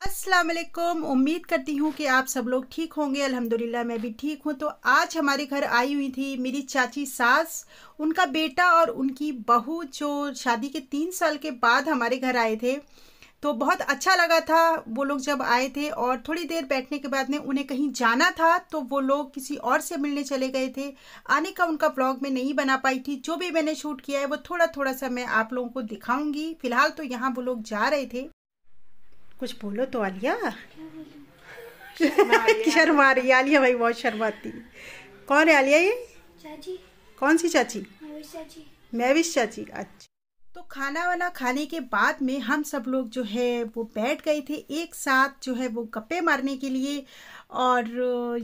अस्सलाम वालेकुम। उम्मीद करती हूँ कि आप सब लोग ठीक होंगे। अल्हम्दुलिल्लाह मैं भी ठीक हूँ। तो आज हमारे घर आई हुई थी मेरी चाची सास, उनका बेटा और उनकी बहू, जो शादी के 3 साल के बाद हमारे घर आए थे। तो बहुत अच्छा लगा था वो लोग जब आए थे, और थोड़ी देर बैठने के बाद में उन्हें कहीं जाना था तो वो लोग किसी और से मिलने चले गए थे। आने का उनका व्लॉग मैं नहीं बना पाई थी। जो भी मैंने शूट किया है वो थोड़ा थोड़ा सा मैं आप लोगों को दिखाऊंगी। फिलहाल तो यहाँ वो लोग जा रहे थे। कुछ बोलो तो आलिया। शर्मा रही आलिया भाई, बहुत शर्माती। कौन है आलिया ये? चाची। कौन सी चाची? चाची। महविश चाची। अच्छा। तो खाना वाना खाने के बाद में हम सब लोग जो है वो बैठ गए थे एक साथ जो है वो गप्पे मारने के लिए। और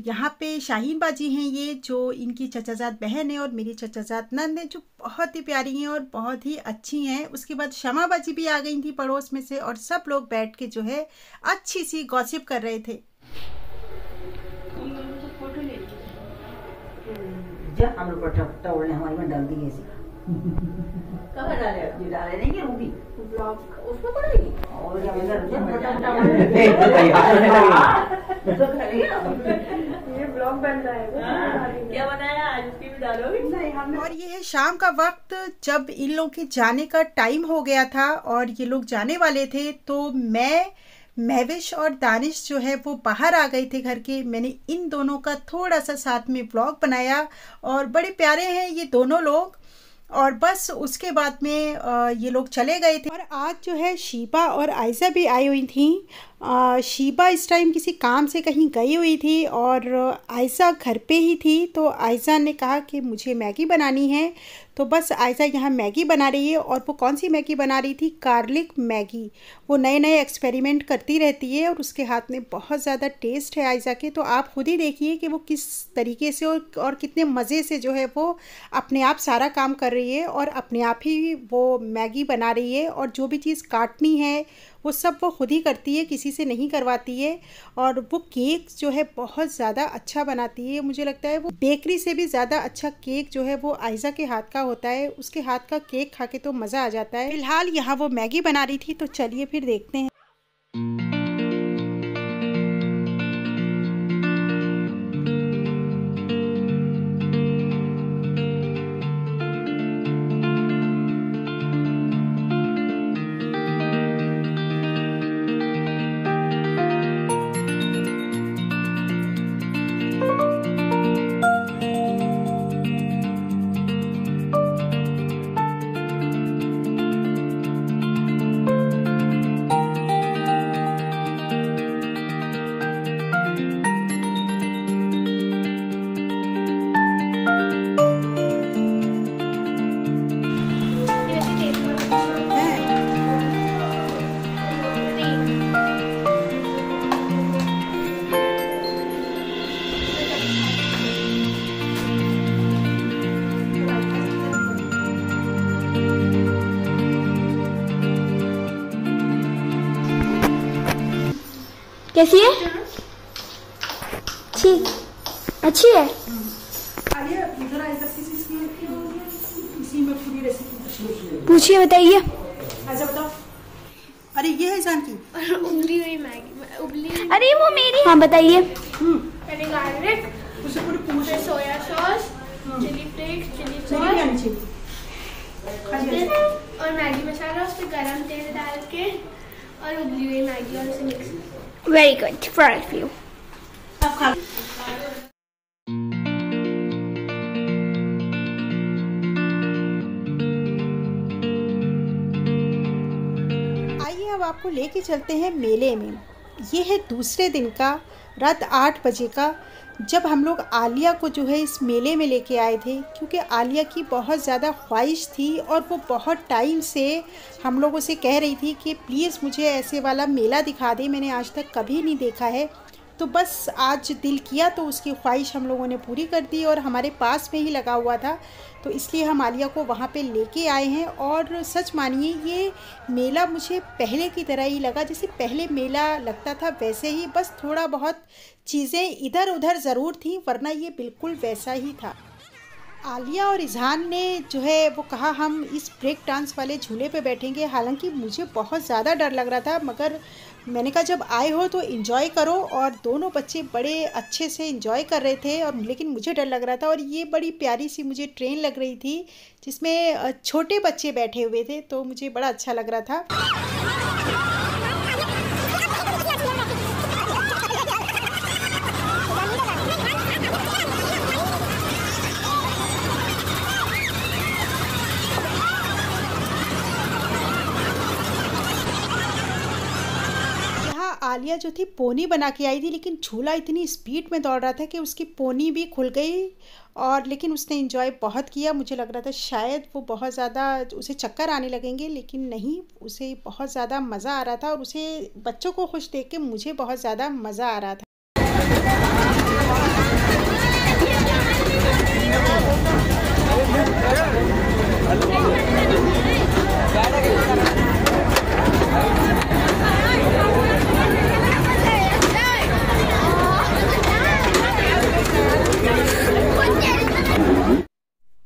यहाँ पे शाहीन बाजी हैं, ये जो इनकी चचाजाद बहन है, और मेरी चचाजाद नंद है, जो बहुत ही प्यारी हैं और बहुत ही अच्छी हैं। उसके बाद शमा बाजी भी आ गई थी पड़ोस में से, और सब लोग बैठ के जो है अच्छी सी गॉसिप कर रहे थे। हम लोग हमारे में डाल दी ऐसी कहाँ डाले नहीं कि ब्लॉग उसमें पड़ेगी और ये ब्लॉग बन रहा है। क्या बनाया आज, उसकी भी डालोगी? नहीं हमने। और ये है शाम का वक्त, जब इन लोगों के जाने का टाइम हो गया था और ये लोग जाने वाले थे, तो मैं, महविश और दानिश जो है वो बाहर आ गए थे घर के। मैंने इन दोनों का थोड़ा सा साथ में व्लॉग बनाया, और बड़े प्यारे हैं ये दोनों लोग। और बस उसके बाद में ये लोग चले गए थे। और आज जो है शीबा और आयशा भी आई हुई थी। शीबा इस टाइम किसी काम से कहीं गई हुई थी और आयशा घर पे ही थी। तो आयशा ने कहा कि मुझे मैगी बनानी है, तो बस आयशा यहाँ मैगी बना रही है। और वो कौन सी मैगी बना रही थी? Garlic Maggi. वो नए नए एक्सपेरिमेंट करती रहती है और उसके हाथ में बहुत ज़्यादा टेस्ट है आयशा के। तो आप खुद ही देखिए कि वो किस तरीके से और कितने मज़े से जो है वो अपने आप सारा काम कर रही है, और अपने आप ही वो मैगी बना रही है। और जो भी चीज़ काटनी है वो सब वो खुद ही करती है, किसी से नहीं करवाती है। और वो केक जो है बहुत ज़्यादा अच्छा बनाती है। मुझे लगता है वो बेकरी से भी ज़्यादा अच्छा केक जो है वो आयशा के हाथ का होता है। उसके हाथ का केक खा के तो मज़ा आ जाता है। फिलहाल यहाँ वो मैगी बना रही थी, तो चलिए फिर देखते हैं। कैसी है? ठीक, अच्छी है। पूछिए, बताइए। अच्छा बताओ। अरे ये है जानकी। उबली हुई मैगी। अरे वो मेरी। हाँ बताइए। पहले गार्लिक, उसे पूरी पूछ, soya sauce, chilli flakes, chilli sauce और मैगी मसाला, उसमें गरम तेल डाल के और उबली हुई मैगी और उसे mix. Very good for you. अब खा। आइए अब आपको लेके चलते हैं मेले में। ये है दूसरे दिन का, रात 8 बजे का, जब हम लोग आलिया को जो है इस मेले में लेके आए थे। क्योंकि आलिया की बहुत ज़्यादा ख्वाहिश थी और वो बहुत टाइम से हम लोगों से कह रही थी कि प्लीज़ मुझे ऐसे वाला मेला दिखा दे, मैंने आज तक कभी नहीं देखा है। तो बस आज दिल किया तो उसकी ख्वाहिश हम लोगों ने पूरी कर दी, और हमारे पास में ही लगा हुआ था, तो इसलिए हम आलिया को वहाँ पे लेके आए हैं। और सच मानिए ये मेला मुझे पहले की तरह ही लगा, जैसे पहले मेला लगता था वैसे ही, बस थोड़ा बहुत चीज़ें इधर उधर ज़रूर थी, वरना ये बिल्कुल वैसा ही था। आलिया और इज़हान ने जो है वो कहा हम इस ब्रेक डांस वाले झूले पे बैठेंगे। हालांकि मुझे बहुत ज़्यादा डर लग रहा था, मगर मैंने कहा जब आए हो तो इन्जॉय करो। और दोनों बच्चे बड़े अच्छे से इन्जॉय कर रहे थे, और लेकिन मुझे डर लग रहा था। और ये बड़ी प्यारी सी मुझे ट्रेन लग रही थी जिसमें छोटे बच्चे बैठे हुए थे, तो मुझे बड़ा अच्छा लग रहा था। आलिया जो थी पोनी बना के आई थी, लेकिन झूला इतनी स्पीड में दौड़ रहा था कि उसकी पोनी भी खुल गई। और लेकिन उसने एंजॉय बहुत किया। मुझे लग रहा था शायद वो बहुत ज़्यादा उसे चक्कर आने लगेंगे, लेकिन नहीं, उसे बहुत ज़्यादा मज़ा आ रहा था। और उसे बच्चों को खुश देख के मुझे बहुत ज़्यादा मज़ा आ रहा था।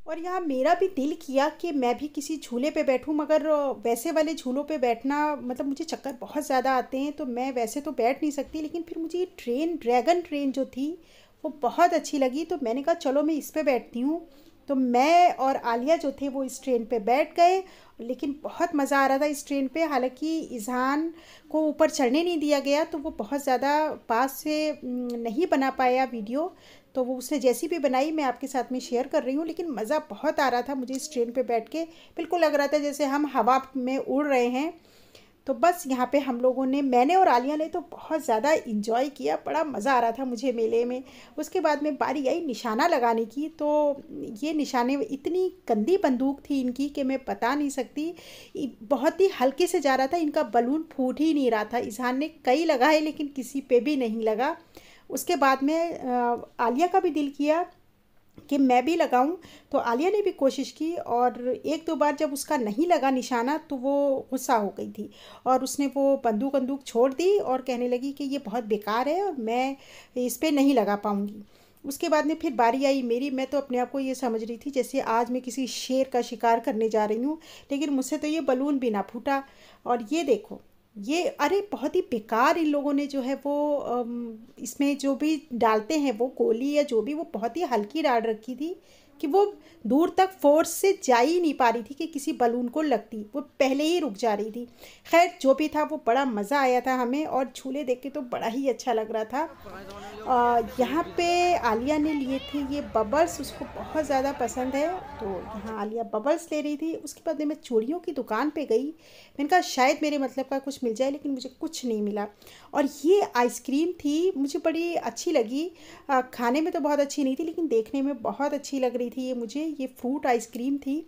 और यहाँ मेरा भी दिल किया कि मैं भी किसी झूले पे बैठूं, मगर वैसे वाले झूलों पे बैठना मतलब मुझे चक्कर बहुत ज़्यादा आते हैं, तो मैं वैसे तो बैठ नहीं सकती। लेकिन फिर मुझे ये ट्रेन, ड्रैगन ट्रेन जो थी वो बहुत अच्छी लगी, तो मैंने कहा चलो मैं इस पे बैठती हूँ। तो मैं और आलिया जो थे वो इस ट्रेन पे बैठ गए, लेकिन बहुत मज़ा आ रहा था इस ट्रेन पे। हालांकि इज़हान को ऊपर चढ़ने नहीं दिया गया, तो वो बहुत ज़्यादा पास से नहीं बना पाया वीडियो, तो वो उसने जैसी भी बनाई मैं आपके साथ में शेयर कर रही हूँ। लेकिन मज़ा बहुत आ रहा था मुझे इस ट्रेन पे बैठ के, बिल्कुल लग रहा था जैसे हम हवा में उड़ रहे हैं। तो बस यहाँ पे हम लोगों ने, मैंने और आलिया ने तो बहुत ज़्यादा इंजॉय किया, बड़ा मज़ा आ रहा था मुझे मेले में। उसके बाद में बारी आई निशाना लगाने की, तो ये निशाने, इतनी गंदी बंदूक थी इनकी कि मैं बता नहीं सकती। बहुत ही हल्के से जा रहा था, इनका बलून फूट ही नहीं रहा था। इज़हान ने कई लगाए लेकिन किसी पे भी नहीं लगा। उसके बाद में आलिया का भी दिल किया कि मैं भी लगाऊं, तो आलिया ने भी कोशिश की। और एक दो बार जब उसका नहीं लगा निशाना तो वो गुस्सा हो गई थी, और उसने वो बंदूक छोड़ दी और कहने लगी कि ये बहुत बेकार है और मैं इस पर नहीं लगा पाऊँगी। उसके बाद में फिर बारी आई मेरी। मैं तो अपने आप को ये समझ रही थी जैसे आज मैं किसी शेर का शिकार करने जा रही हूँ, लेकिन मुझसे तो ये बलून भी ना फूटा। और ये देखो, ये अरे बहुत ही बेकार इन लोगों ने जो है वो इसमें जो भी डालते हैं वो गोली या जो भी, वो बहुत ही हल्की डाल रखी थी कि वो दूर तक फोर्स से जा ही नहीं पा रही थी कि किसी बलून को लगती, वो पहले ही रुक जा रही थी। खैर जो भी था वो बड़ा मज़ा आया था हमें, और झूले देख के तो बड़ा ही अच्छा लग रहा था। यहाँ पे आलिया ने लिए थे ये बबल्स, उसको बहुत ज़्यादा पसंद है, तो यहाँ आलिया बबल्स ले रही थी। उसके बाद मैं चूड़ियों की दुकान पे गई, मैंने कहा शायद मेरे मतलब का कुछ मिल जाए, लेकिन मुझे कुछ नहीं मिला। और ये आइसक्रीम थी, मुझे बड़ी अच्छी लगी। खाने में तो बहुत अच्छी नहीं थी, लेकिन देखने में बहुत अच्छी लग रही थी ये मुझे। ये फ्रूट आइसक्रीम थी,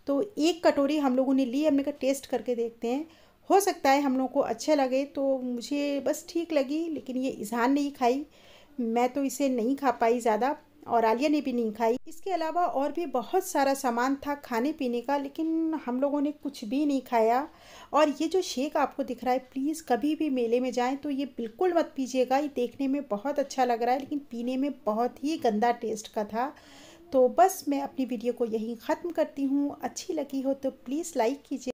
तो एक कटोरी हम लोगों ने ली। हमने कहा टेस्ट करके देखते हैं, हो सकता है हम लोगों को अच्छे लगे। तो मुझे बस ठीक लगी, लेकिन ये इज़हान नहीं खाई, मैं तो इसे नहीं खा पाई ज़्यादा, और आलिया ने भी नहीं खाई। इसके अलावा और भी बहुत सारा सामान था खाने पीने का, लेकिन हम लोगों ने कुछ भी नहीं खाया। और ये जो शेक आपको दिख रहा है, प्लीज़ कभी भी मेले में जाएं तो ये बिल्कुल मत पीजिएगा। ये देखने में बहुत अच्छा लग रहा है, लेकिन पीने में बहुत ही गंदा टेस्ट का था। तो बस मैं अपनी वीडियो को यहीं ख़त्म करती हूँ। अच्छी लगी हो तो प्लीज़ लाइक कीजिए।